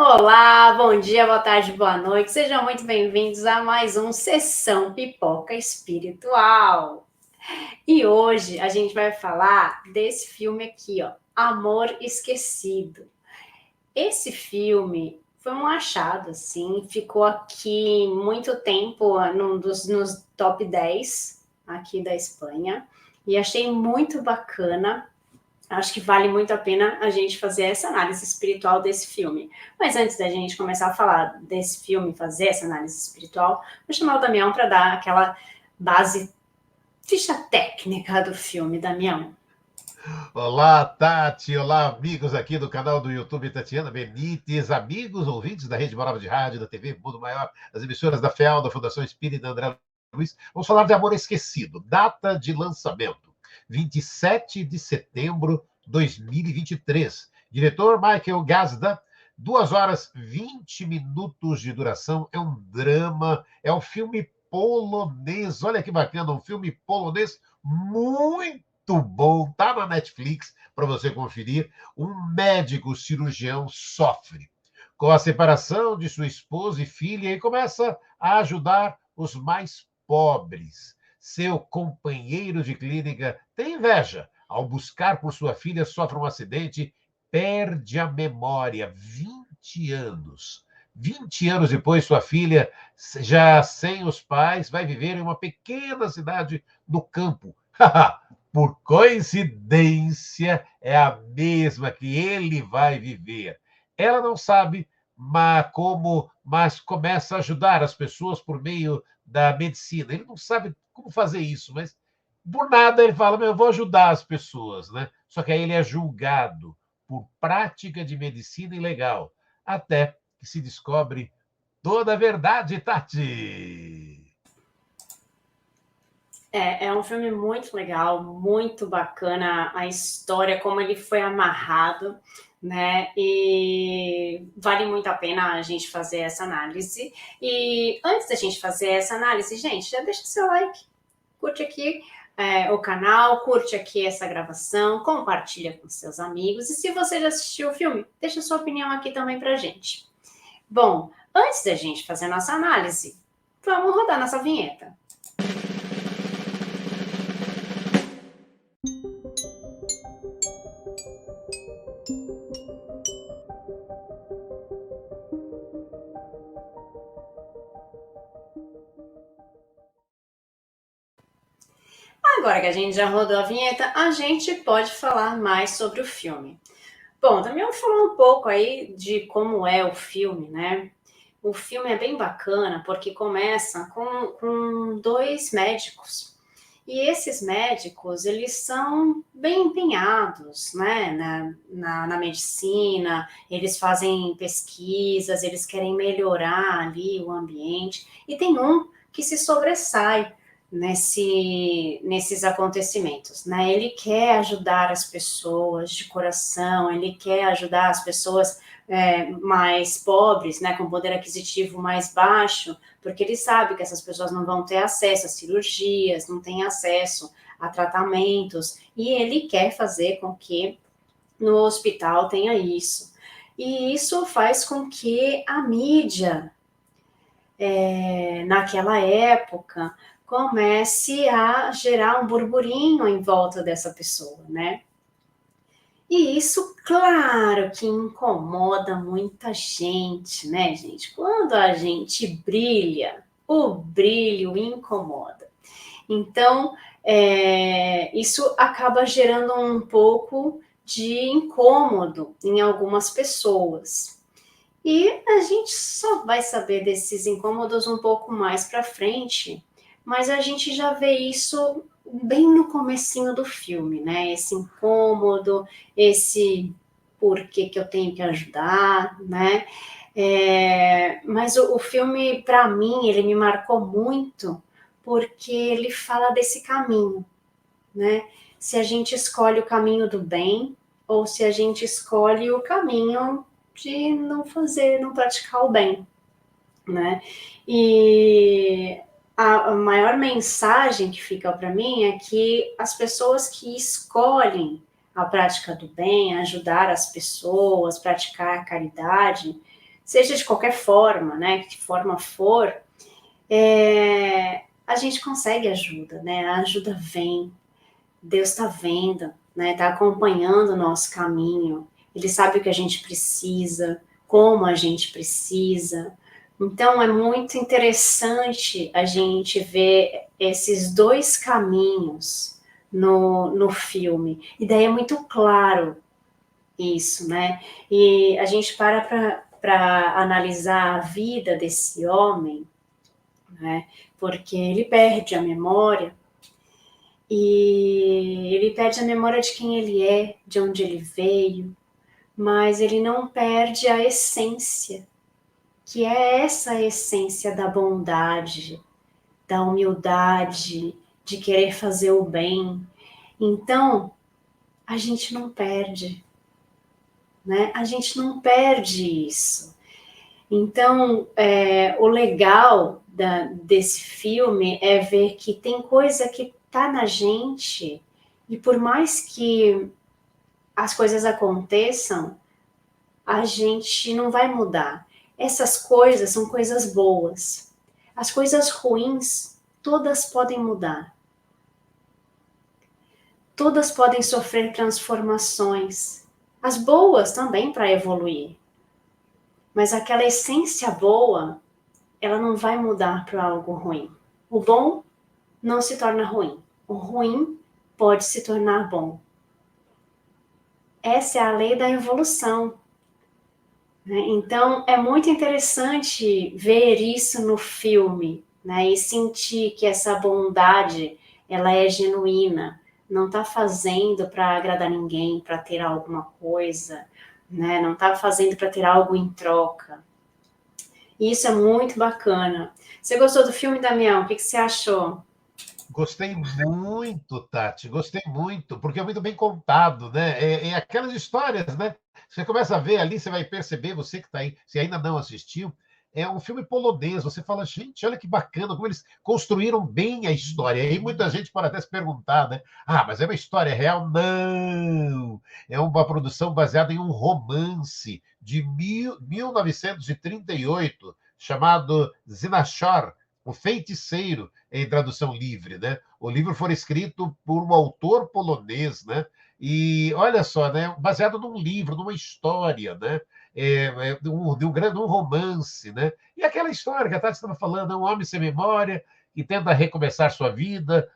Olá, bom dia, boa tarde, boa noite. Sejam muito bem-vindos a mais um Sessão Pipoca Espiritual. E hoje a gente vai falar desse filme aqui, ó, Amor Esquecido. Esse filme foi um achado, assim, ficou aqui muito tempo nos top 10 aqui da Espanha e achei muito bacana. Acho que vale muito a pena a gente fazer essa análise espiritual desse filme. Mas antes da gente começar a falar desse filme, fazer essa análise espiritual, vou chamar o Damião para dar aquela base, ficha técnica do filme, Damião. Olá, Tati. Olá, amigos aqui do canal do YouTube Tatiana Benites, amigos ouvintes da Rede Morava de Rádio, da TV Mundo Maior, das emissoras da FEAL, da Fundação Espírita André Luiz. Vamos falar de Amor Esquecido. Data de lançamento: 27 de setembro de 2023. Diretor Michael Gazda. 2 horas 20 minutos de duração. É um drama, é um filme polonês. Olha que bacana, um filme polonês muito bom, tá na Netflix para você conferir. Um médico cirurgião sofre com a separação de sua esposa e filha e começa a ajudar os mais pobres. Seu companheiro de clínica tem inveja. Ao buscar por sua filha, sofre um acidente, perde a memória. 20 anos. 20 anos depois, sua filha, já sem os pais, vai viver em uma pequena cidade no campo. Por coincidência, é a mesma que ele vai viver. Ela não sabe mas começa a ajudar as pessoas por meio da medicina. Ele não sabe como fazer isso, mas por nada ele fala: eu vou ajudar as pessoas, né? Só que aí ele é julgado por prática de medicina ilegal, até que se descobre toda a verdade, Tati. É um filme muito legal, muito bacana a história, como ele foi amarrado, né? E vale muito a pena a gente fazer essa análise. E antes da gente fazer essa análise, gente, já deixa seu like, curte aqui o canal, curte aqui essa gravação, compartilha com seus amigos. E se você já assistiu o filme, deixa sua opinião aqui também pra gente. Bom, antes da gente fazer a nossa análise, vamos rodar nossa vinheta. Agora que a gente já rodou a vinheta, a gente pode falar mais sobre o filme. Bom, também vou falar um pouco aí de como é o filme, né? O filme é bem bacana porque começa com dois médicos. E esses médicos, eles são bem empenhados, né, na medicina, eles fazem pesquisas, eles querem melhorar ali o ambiente. E tem um que se sobressai nesses acontecimentos, né? Ele quer ajudar as pessoas de coração, ele quer ajudar as pessoas mais pobres, né, com poder aquisitivo mais baixo, porque ele sabe que essas pessoas não vão ter acesso a cirurgias, não têm acesso a tratamentos, e ele quer fazer com que no hospital tenha isso. E isso faz com que a mídia, naquela época, comece a gerar um burburinho em volta dessa pessoa, né? E isso, claro, que incomoda muita gente, né, gente? Quando a gente brilha, o brilho incomoda. Então, isso acaba gerando um pouco de incômodo em algumas pessoas. E a gente só vai saber desses incômodos um pouco mais para frente, mas a gente já vê isso bem no comecinho do filme, né? Esse incômodo, esse porquê que eu tenho que ajudar, né? Mas o filme, para mim, ele me marcou muito porque ele fala desse caminho, né? Se a gente escolhe o caminho do bem ou se a gente escolhe o caminho de não fazer, não praticar o bem, né? E a maior mensagem que fica para mim é que as pessoas que escolhem a prática do bem, ajudar as pessoas, praticar a caridade, seja de qualquer forma, né, que forma for, a gente consegue ajuda, né? A ajuda vem, Deus está vendo, né? Está acompanhando o nosso caminho. Ele sabe o que a gente precisa, como a gente precisa. Então é muito interessante a gente ver esses dois caminhos no filme. E daí é muito claro isso, né? E a gente para analisar a vida desse homem, né? Porque ele perde a memória e ele perde a memória de quem ele é, de onde ele veio, mas ele não perde a essência, que é essa essência da bondade, da humildade, de querer fazer o bem. Então, a gente não perde, né? A gente não perde isso. Então, o legal desse filme é ver que tem coisa que tá na gente e por mais que as coisas aconteçam, a gente não vai mudar. Essas coisas são coisas boas. As coisas ruins, todas podem mudar. Todas podem sofrer transformações. As boas também para evoluir. Mas aquela essência boa, ela não vai mudar para algo ruim. O bom não se torna ruim. O ruim pode se tornar bom. Essa é a lei da evolução. Né? Então, é muito interessante ver isso no filme, né? E sentir que essa bondade, ela é genuína. Não está fazendo para agradar ninguém, para ter alguma coisa, né? Não está fazendo para ter algo em troca. E isso é muito bacana. Você gostou do filme, Damião? O que você achou? Gostei muito, Tati, gostei muito, porque é muito bem contado, né? É aquelas histórias, né? Você começa a ver ali, você vai perceber, você que está aí, se ainda não assistiu, é um filme polonês. Você fala, gente, olha que bacana, como eles construíram bem a história. E aí muita gente pode até se perguntar, né? Ah, mas é uma história real? Não! É uma produção baseada em um romance de 1938, chamado Zinachor, O Feiticeiro, em tradução livre, né? O livro foi escrito por um autor polonês, né? E olha só, né? Baseado num livro, numa história, né? De um romance, né? E aquela história que a Tati estava falando, um homem sem memória que tenta recomeçar sua vida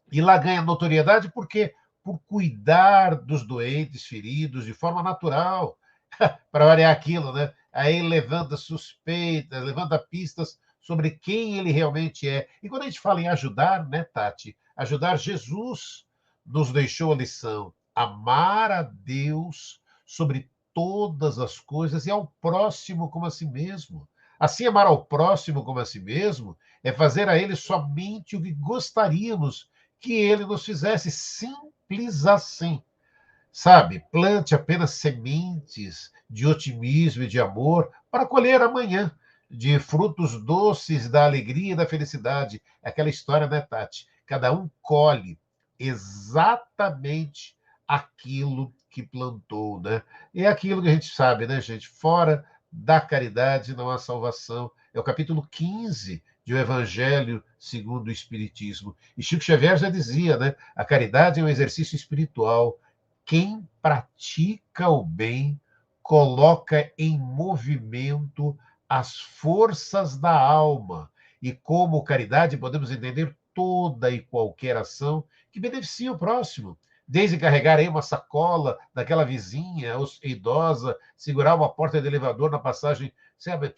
e lá ganha notoriedade porque por cuidar dos doentes, feridos de forma natural, para variar aquilo, né? Aí levanta suspeitas, levanta pistas sobre quem ele realmente é. E quando a gente fala em ajudar, né, Tati? Ajudar, Jesus nos deixou a lição: amar a Deus sobre todas as coisas e ao próximo como a si mesmo. Assim, amar ao próximo como a si mesmo é fazer a ele somente o que gostaríamos que ele nos fizesse, simples assim. Sabe, plante apenas sementes de otimismo e de amor para colher amanhã de frutos doces da alegria e da felicidade. É aquela história, né, Tati? Cada um colhe exatamente aquilo que plantou, né? E é aquilo que a gente sabe, né, gente? Fora da caridade não há salvação. É o capítulo 15 de O Evangelho segundo o Espiritismo. E Chico Xavier já dizia, né? A caridade é um exercício espiritual. Quem pratica o bem coloca em movimento as forças da alma. E como caridade, podemos entender toda e qualquer ação que beneficia o próximo. Desde carregar aí uma sacola daquela vizinha idosa, segurar uma porta de elevador na passagem, sabe,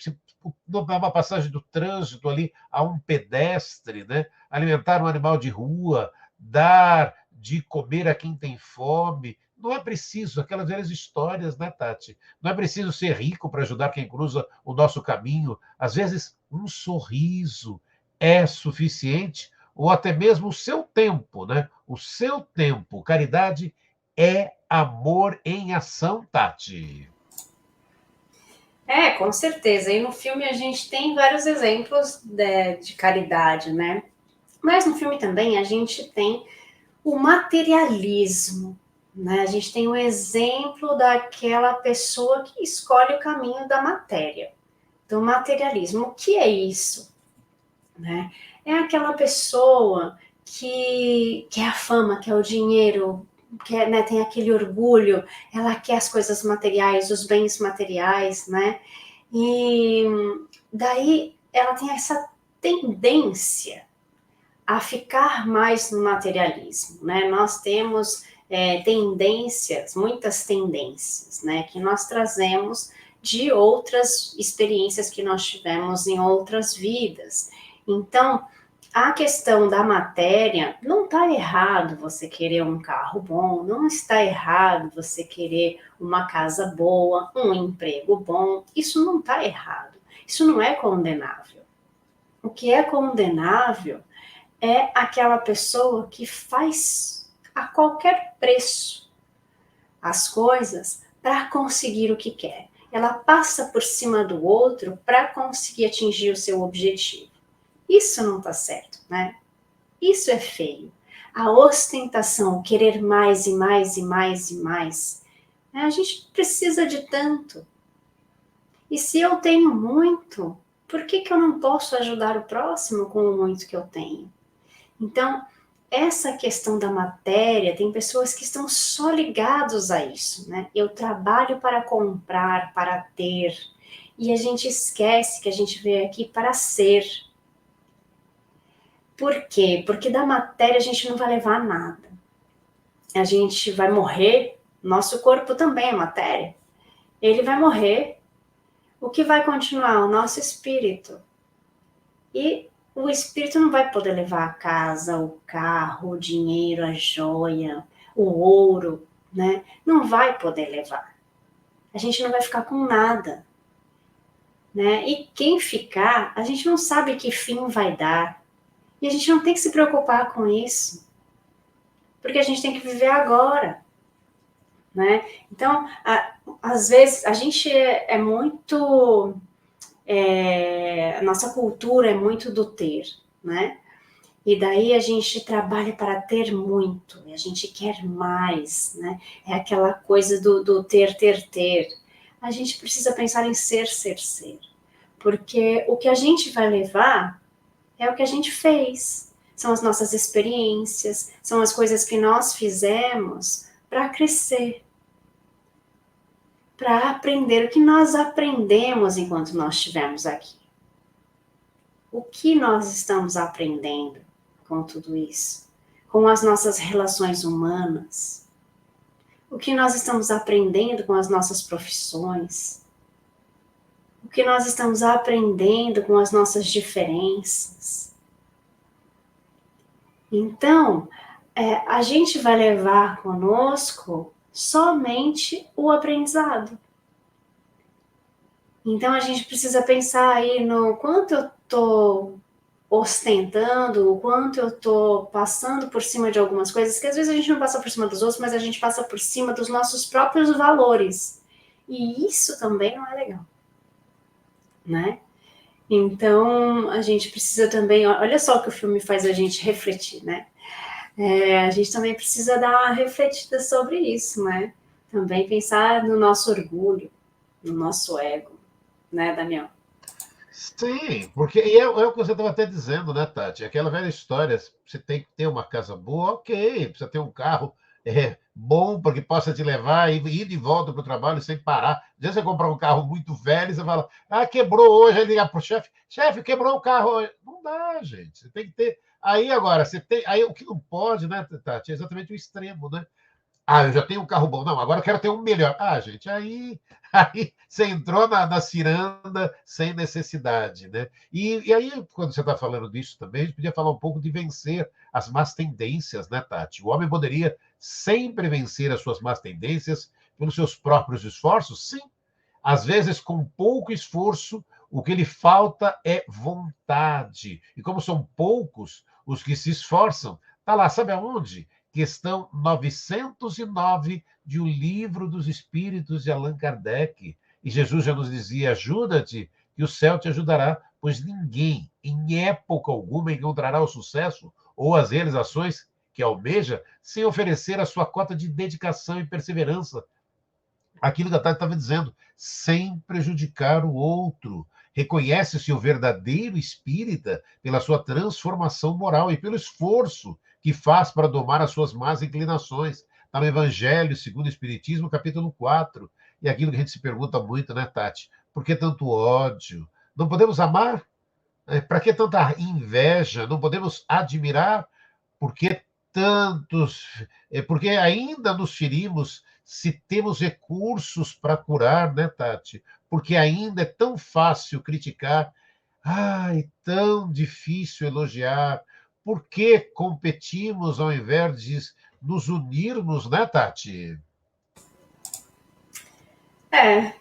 numa passagem do trânsito ali a um pedestre, né? Alimentar um animal de rua, dar de comer a quem tem fome. Não é preciso aquelas velhas histórias, né, Tati? Não é preciso ser rico para ajudar quem cruza o nosso caminho. Às vezes, um sorriso é suficiente, ou até mesmo o seu tempo, né? O seu tempo. Caridade é amor em ação, Tati. Com certeza. E no filme a gente tem vários exemplos de caridade, né? Mas no filme também a gente tem o materialismo, né? A gente tem um exemplo daquela pessoa que escolhe o caminho da matéria, do materialismo. O que é isso? Né? É aquela pessoa que quer a fama, quer o dinheiro, quer, né, tem aquele orgulho, ela quer as coisas materiais, os bens materiais, né? E daí ela tem essa tendência a ficar mais no materialismo, né? Nós temos tendências, muitas tendências, né? Que nós trazemos de outras experiências que nós tivemos em outras vidas. Então, a questão da matéria, não está errado você querer um carro bom, não está errado você querer uma casa boa, um emprego bom, isso não está errado, isso não é condenável. O que é condenável é aquela pessoa que faz a qualquer preço as coisas para conseguir o que quer. Ela passa por cima do outro para conseguir atingir o seu objetivo. Isso não está certo, né? Isso é feio. A ostentação, querer mais e mais e mais e mais. A gente precisa de tanto. E se eu tenho muito, por que eu não posso ajudar o próximo com o muito que eu tenho? Então, essa questão da matéria, tem pessoas que estão só ligados a isso, né? Eu trabalho para comprar, para ter, e a gente esquece que a gente veio aqui para ser. Por quê? Porque da matéria a gente não vai levar nada. A gente vai morrer, nosso corpo também é matéria. Ele vai morrer. O que vai continuar? O nosso espírito. E o espírito não vai poder levar a casa, o carro, o dinheiro, a joia, o ouro, né? Não vai poder levar. A gente não vai ficar com nada, né? E quem ficar, a gente não sabe que fim vai dar. E a gente não tem que se preocupar com isso, porque a gente tem que viver agora, né? Então, às vezes, a gente é muito... a nossa cultura é muito do ter, né? E daí a gente trabalha para ter muito, e a gente quer mais, né? É aquela coisa do ter, ter, ter. A gente precisa pensar em ser, ser, ser. Porque o que a gente vai levar é o que a gente fez. São as nossas experiências, são as coisas que nós fizemos para crescer, para aprender o que nós aprendemos enquanto nós estivemos aqui. O que nós estamos aprendendo com tudo isso? Com as nossas relações humanas? O que nós estamos aprendendo com as nossas profissões? O que nós estamos aprendendo com as nossas diferenças? Então, a gente vai levar conosco somente o aprendizado. Então, a gente precisa pensar aí no quanto eu estou ostentando, o quanto eu estou passando por cima de algumas coisas, que às vezes a gente não passa por cima dos outros, mas a gente passa por cima dos nossos próprios valores. E isso também não é legal, né? Então, a gente precisa também, olha só o que o filme faz a gente refletir, né? A gente também precisa dar uma refletida sobre isso, né? Também pensar no nosso orgulho, no nosso ego, né, Daniel? Sim, porque é o que você estava até dizendo, né, Tati? Aquela velha história, você tem que ter uma casa boa, ok, precisa ter um carro bom para que possa te levar e ir de volta para o trabalho sem parar. Às vezes você comprar um carro muito velho, você fala, quebrou hoje, aí liga para o chefe, chefe, quebrou o carro hoje. Não dá, gente, você tem que ter. Aí agora, você tem. Aí o que não pode, né, Tati? É exatamente o extremo, né? Eu já tenho um carro bom. Não, agora eu quero ter um melhor. Gente, aí você entrou na ciranda sem necessidade, né? E aí, quando você está falando disso também, a gente podia falar um pouco de vencer as más tendências, né, Tati? O homem poderia sempre vencer as suas más tendências pelos seus próprios esforços? Sim. Às vezes, com pouco esforço, o que lhe falta é vontade. E como são poucos os que se esforçam, tá lá, sabe aonde? Questão 909 de O Livro dos Espíritos de Allan Kardec. E Jesus já nos dizia: ajuda-te, que o céu te ajudará, pois ninguém, em época alguma, encontrará o sucesso ou as realizações que almeja, sem oferecer a sua cota de dedicação e perseverança. Aquilo que a Tati estava dizendo, sem prejudicar o outro. Reconhece-se o verdadeiro espírita pela sua transformação moral e pelo esforço que faz para domar as suas más inclinações. Está no Evangelho segundo o Espiritismo, capítulo 4. E aquilo que a gente se pergunta muito, né, Tati? Por que tanto ódio? Não podemos amar? Para que tanta inveja? Não podemos admirar? Por que tantos? Porque ainda nos ferimos se temos recursos para curar, né, Tati? Porque ainda é tão fácil criticar, ai, tão difícil elogiar. Por que competimos ao invés de nos unirmos, né, Tati?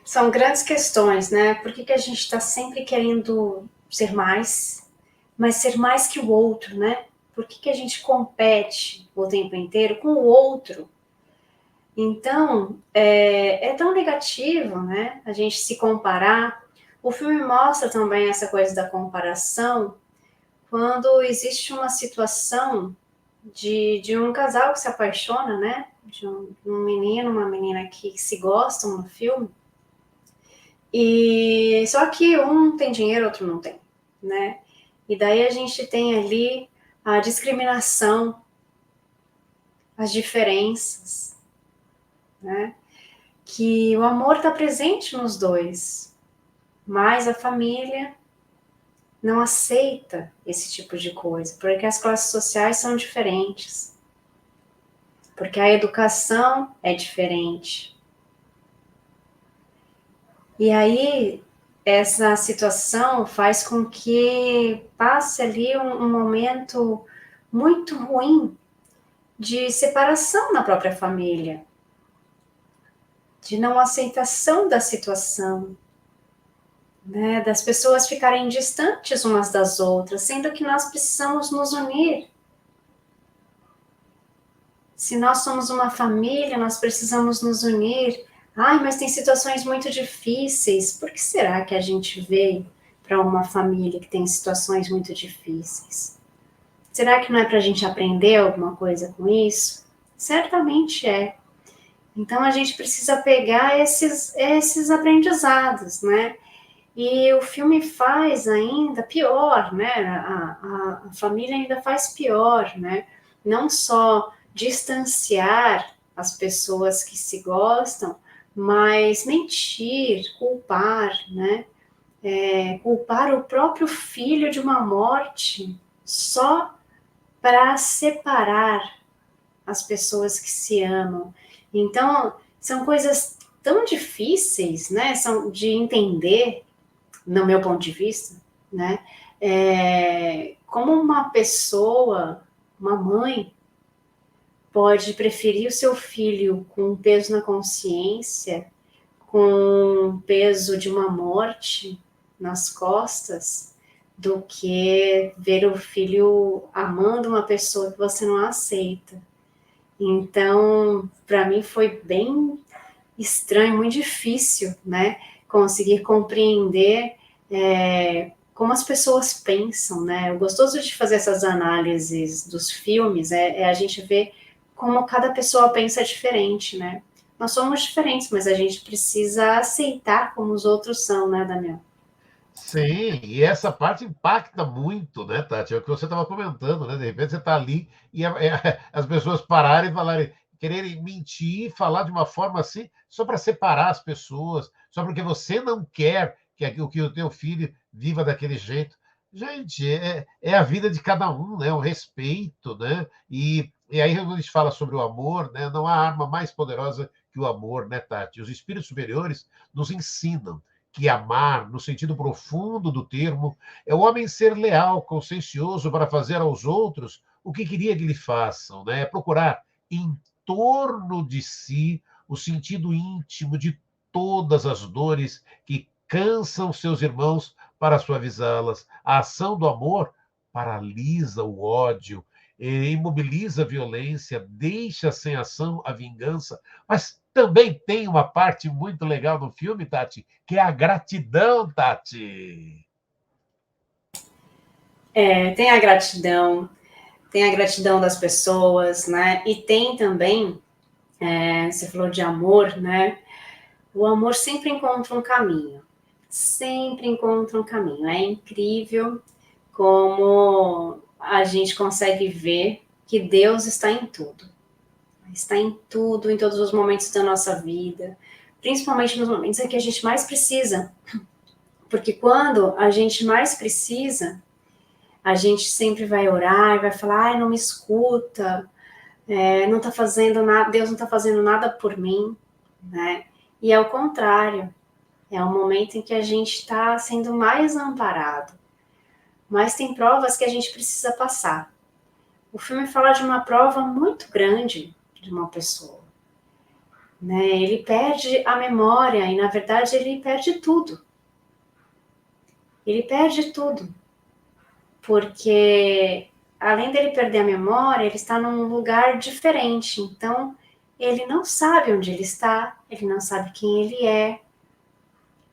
São grandes questões, né? Por que a gente está sempre querendo ser mais, mas ser mais que o outro, né? Por que a gente compete o tempo inteiro com o outro? Então, é tão negativo, né? A gente se comparar. O filme mostra também essa coisa da comparação quando existe uma situação de um casal que se apaixona, né? De um menino, uma menina que se gostam no filme. E só que um tem dinheiro, outro não tem, né? E daí a gente tem ali a discriminação, as diferenças, né? Que o amor está presente nos dois, mas a família não aceita esse tipo de coisa, porque as classes sociais são diferentes, porque a educação é diferente. E aí, essa situação faz com que passe ali um momento muito ruim de separação na própria família, de não aceitação da situação, né, das pessoas ficarem distantes umas das outras, sendo que nós precisamos nos unir. Se nós somos uma família, nós precisamos nos unir. Ai, mas tem situações muito difíceis. Por que será que a gente veio para uma família que tem situações muito difíceis? Será que não é para a gente aprender alguma coisa com isso? Certamente é. Então a gente precisa pegar esses aprendizados, né? E o filme faz ainda pior, né? A família ainda faz pior, né? Não só distanciar as pessoas que se gostam, mas mentir, culpar, né? Culpar o próprio filho de uma morte só para separar as pessoas que se amam. Então, são coisas tão difíceis, né? São de entender, no meu ponto de vista, né? Como uma pessoa, uma mãe, pode preferir o seu filho com um peso na consciência, com um peso de uma morte nas costas, do que ver o filho amando uma pessoa que você não aceita. Então, para mim foi bem estranho, muito difícil, né? Conseguir compreender como as pessoas pensam, né? O gostoso de fazer essas análises dos filmes é a gente ver como cada pessoa pensa diferente, né? Nós somos diferentes, mas a gente precisa aceitar como os outros são, né, Daniel? Sim, e essa parte impacta muito, né, Tati? É o que você estava comentando, né? De repente você está ali e as pessoas pararem e falarem, quererem mentir, falar de uma forma assim, só para separar as pessoas, só porque você não quer que o teu filho viva daquele jeito. Gente, é a vida de cada um, né? O respeito, né? E aí, quando a gente fala sobre o amor, né? Não há arma mais poderosa que o amor, né, Tati? Os espíritos superiores nos ensinam que amar, no sentido profundo do termo, é o homem ser leal, consciencioso para fazer aos outros o que queria que lhe façam, né? É procurar em torno de si o sentido íntimo de todas as dores que cansam seus irmãos para suavizá-las. A ação do amor paralisa o ódio, imobiliza a violência, deixa sem ação a vingança, mas também tem uma parte muito legal no filme, Tati, que é a gratidão, Tati. Tem a gratidão, tem a gratidão das pessoas, né? E tem também, você falou de amor, né? O amor sempre encontra um caminho. Sempre encontra um caminho. É incrível como a gente consegue ver que Deus está em tudo. Está em tudo, em todos os momentos da nossa vida. Principalmente nos momentos em que a gente mais precisa. Porque quando a gente mais precisa, a gente sempre vai orar e vai falar, ai, não me escuta, não está fazendo nada, Deus não está fazendo nada por mim, né? E é o contrário, é o momento em que a gente está sendo mais amparado. Mas tem provas que a gente precisa passar. O filme fala de uma prova muito grande de uma pessoa, né? Ele perde a memória e, na verdade, ele perde tudo. Ele perde tudo. Porque, além dele perder a memória, ele está num lugar diferente. Então, ele não sabe onde ele está, ele não sabe quem ele é,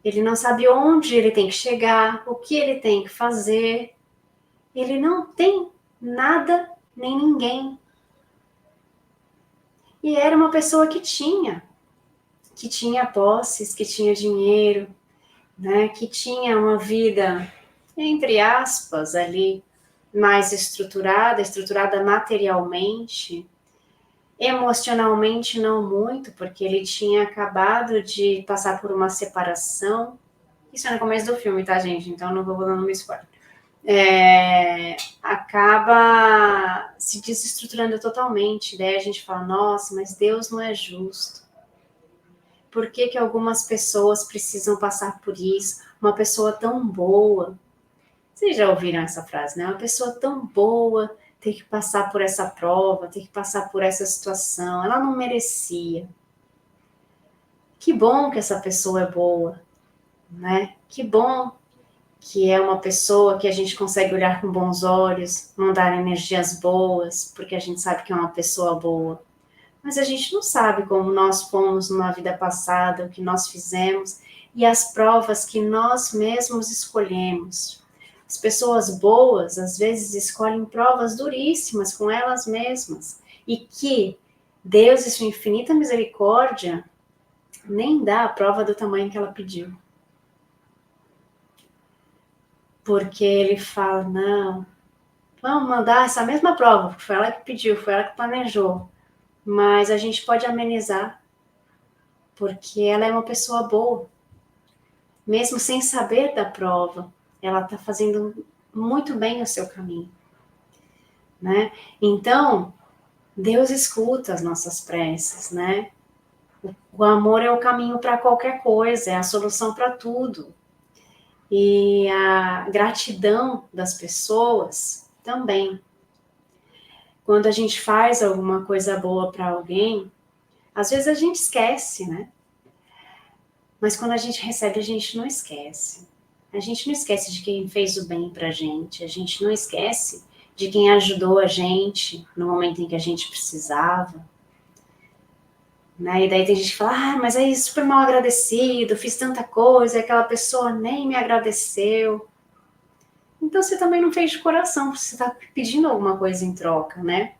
ele não sabe onde ele tem que chegar, o que ele tem que fazer. Ele não tem nada nem ninguém. E era uma pessoa que tinha posses, que tinha dinheiro, né, que tinha uma vida, entre aspas, ali, mais estruturada materialmente, emocionalmente não muito, porque ele tinha acabado de passar por uma separação. Isso é no começo do filme, tá, gente? Então não vou dando um spoiler. Acaba se desestruturando totalmente. Daí a gente fala, nossa, mas Deus não é justo. Por que que algumas pessoas precisam passar por isso? Uma pessoa tão boa. Vocês já ouviram essa frase, né? Uma pessoa tão boa ter que passar por essa prova, ter que passar por essa situação. Ela não merecia. Que bom que essa pessoa é boa, né? Que bom que é uma pessoa que a gente consegue olhar com bons olhos, mandar energias boas, porque a gente sabe que é uma pessoa boa. Mas a gente não sabe como nós fomos numa vida passada, o que nós fizemos e as provas que nós mesmos escolhemos. As pessoas boas, às vezes, escolhem provas duríssimas com elas mesmas e que Deus, em sua infinita misericórdia, nem dá a prova do tamanho que ela pediu. Porque ele fala, não, vamos mandar essa mesma prova, porque foi ela que pediu, foi ela que planejou, mas a gente pode amenizar, porque ela é uma pessoa boa. Mesmo sem saber da prova, ela está fazendo muito bem o seu caminho, né? Então, Deus escuta as nossas preces, né? O amor é o caminho para qualquer coisa, é a solução para tudo. E a gratidão das pessoas também. Quando a gente faz alguma coisa boa para alguém, às vezes a gente esquece, né? Mas quando a gente recebe, a gente não esquece. A gente não esquece de quem fez o bem pra gente, a gente não esquece de quem ajudou a gente no momento em que a gente precisava. Né? E daí tem gente que fala, mas aí super mal agradecido, fiz tanta coisa, e aquela pessoa nem me agradeceu. Então você também não fez de coração, você está pedindo alguma coisa em troca, né?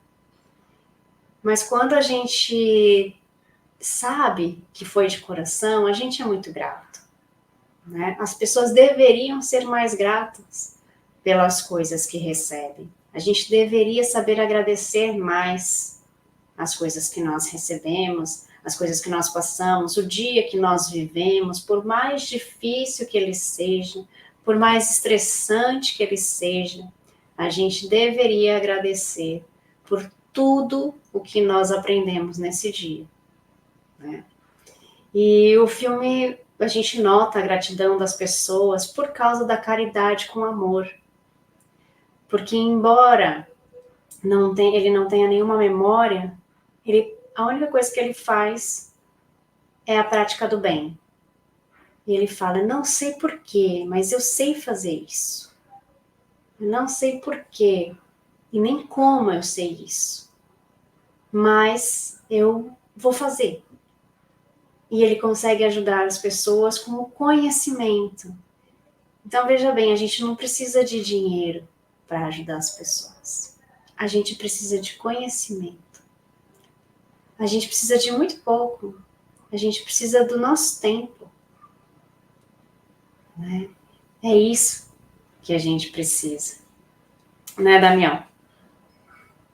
Mas quando a gente sabe que foi de coração, a gente é muito grato. Né? As pessoas deveriam ser mais gratas pelas coisas que recebem. A gente deveria saber agradecer mais as coisas que nós recebemos, as coisas que nós passamos, o dia que nós vivemos, por mais difícil que ele seja, por mais estressante que ele seja, a gente deveria agradecer por tudo o que nós aprendemos nesse dia. Né? E o filme, a gente nota a gratidão das pessoas por causa da caridade com amor. Porque embora ele não tenha nenhuma memória, a única coisa que ele faz é a prática do bem. E ele fala, não sei porquê, mas eu sei fazer isso. Eu não sei porquê, e nem como eu sei isso. Mas eu vou fazer. E ele consegue ajudar as pessoas com o conhecimento. Então, veja bem, a gente não precisa de dinheiro para ajudar as pessoas. a gente precisa de conhecimento. A gente precisa de muito pouco. A gente precisa do nosso tempo. Né? É isso que a gente precisa. Né, Damião?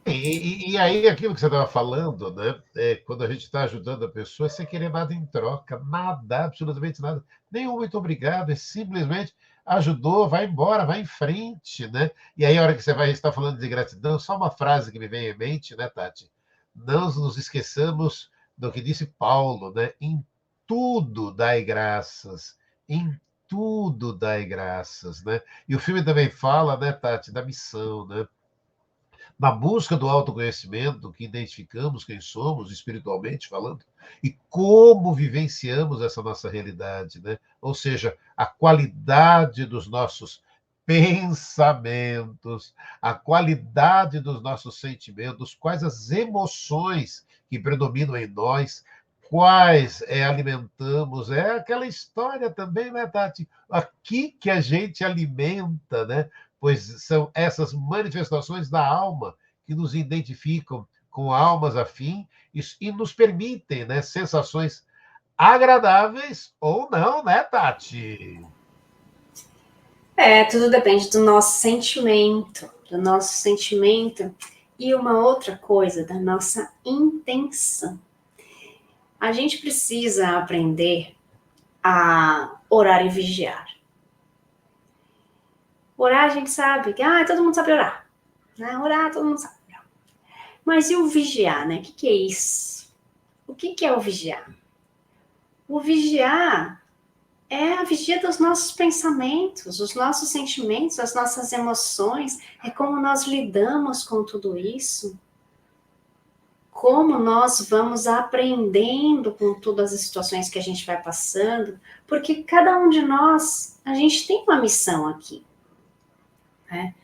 E aí, aquilo que você estava falando, né? Quando a gente está ajudando a pessoa, é sem querer nada em troca, nada, absolutamente nada. Nenhum muito obrigado, é simplesmente ajudou, vai embora, vai em frente, né? E aí, a hora que você vai estar falando de gratidão, só uma frase que me vem em mente, né, Tati? Não nos esqueçamos do que disse Paulo, né? Em tudo dai graças, em tudo dai graças, né? E o filme também fala, né, Tati, da missão, né? Na busca do autoconhecimento, que identificamos quem somos, espiritualmente falando, e como vivenciamos essa nossa realidade, né? Ou seja, a qualidade dos nossos pensamentos, a qualidade dos nossos sentimentos, quais as emoções que predominam em nós, quais alimentamos. É aquela história também, né, Tati? Aqui que a gente alimenta, né? Pois são essas manifestações da alma que nos identificam com almas afins e nos permitem, né, sensações agradáveis ou não, né, Tati? Tudo depende do nosso sentimento, e uma outra coisa, da nossa intenção. A gente precisa aprender a orar e vigiar. Orar, a gente sabe que todo mundo sabe orar. Né? Orar, todo mundo sabe orar. Mas e o vigiar, né? O que é isso? O que é o vigiar? O vigiar é a vigia dos nossos pensamentos, os nossos sentimentos, as nossas emoções, é como nós lidamos com tudo isso, como nós vamos aprendendo com todas as situações que a gente vai passando, porque cada um de nós, a gente tem uma missão aqui, né?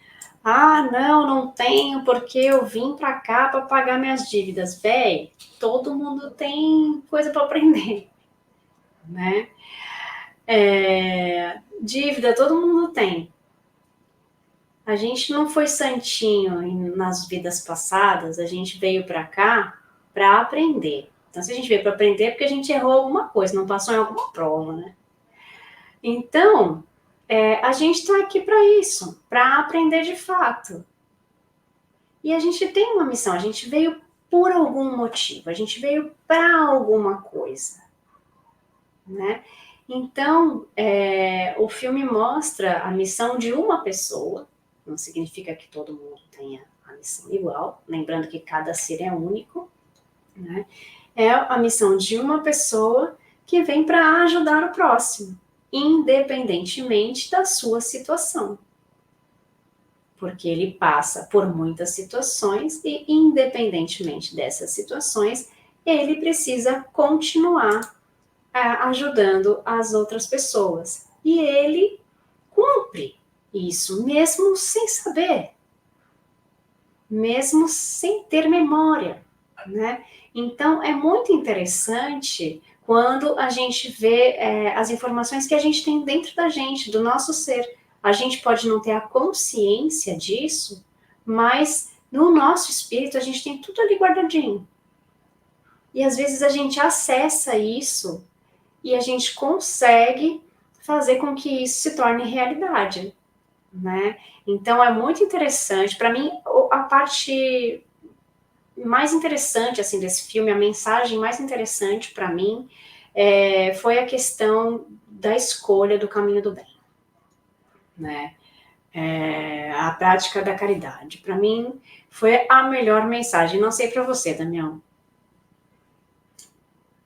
Não tenho porque eu vim para cá para pagar minhas dívidas. Véi, todo mundo tem coisa para aprender, né? Dívida todo mundo tem. A gente não foi santinho nas vidas passadas, a gente veio para cá para aprender. Então, se a gente veio para aprender, é porque a gente errou alguma coisa, não passou em alguma prova, né? Então, a gente está aqui para isso, para aprender de fato. E a gente tem uma missão, a gente veio por algum motivo, a gente veio para alguma coisa, né? Então, o filme mostra a missão de uma pessoa, não significa que todo mundo tenha a missão igual, lembrando que cada ser é único, né? É a missão de uma pessoa que vem para ajudar o próximo, independentemente da sua situação. Porque ele passa por muitas situações e, independentemente dessas situações, ele precisa continuar ajudando as outras pessoas. E ele cumpre isso, mesmo sem saber, mesmo sem ter memória, né? Então, é muito interessante quando a gente vê as informações que a gente tem dentro da gente, do nosso ser. A gente pode não ter a consciência disso, mas no nosso espírito a gente tem tudo ali guardadinho. E às vezes a gente acessa isso e a gente consegue fazer com que isso se torne realidade, né? Então é muito interessante. Para mim, a parte mais interessante assim desse filme, a mensagem mais interessante para mim foi a questão da escolha do caminho do bem, né? A prática da caridade. Para mim foi a melhor mensagem. Não sei para você, Damião.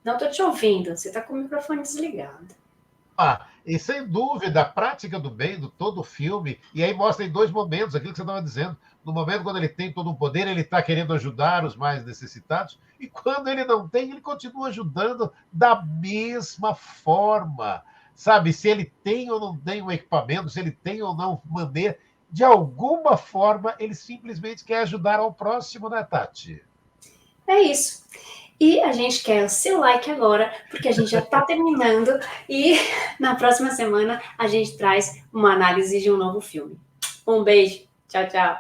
Não estou te ouvindo. Você está com o microfone desligado. E sem dúvida, a prática do bem, do todo o filme, e aí mostra em dois momentos aquilo que você estava dizendo. No momento quando ele tem todo o poder, ele está querendo ajudar os mais necessitados, e quando ele não tem, ele continua ajudando da mesma forma. Sabe, se ele tem ou não tem um equipamento, se ele tem ou não maneira, de alguma forma, ele simplesmente quer ajudar ao próximo, né, Tati? É isso. E a gente quer o seu like agora, porque a gente já está terminando e na próxima semana a gente traz uma análise de um novo filme. Um beijo. Tchau, tchau.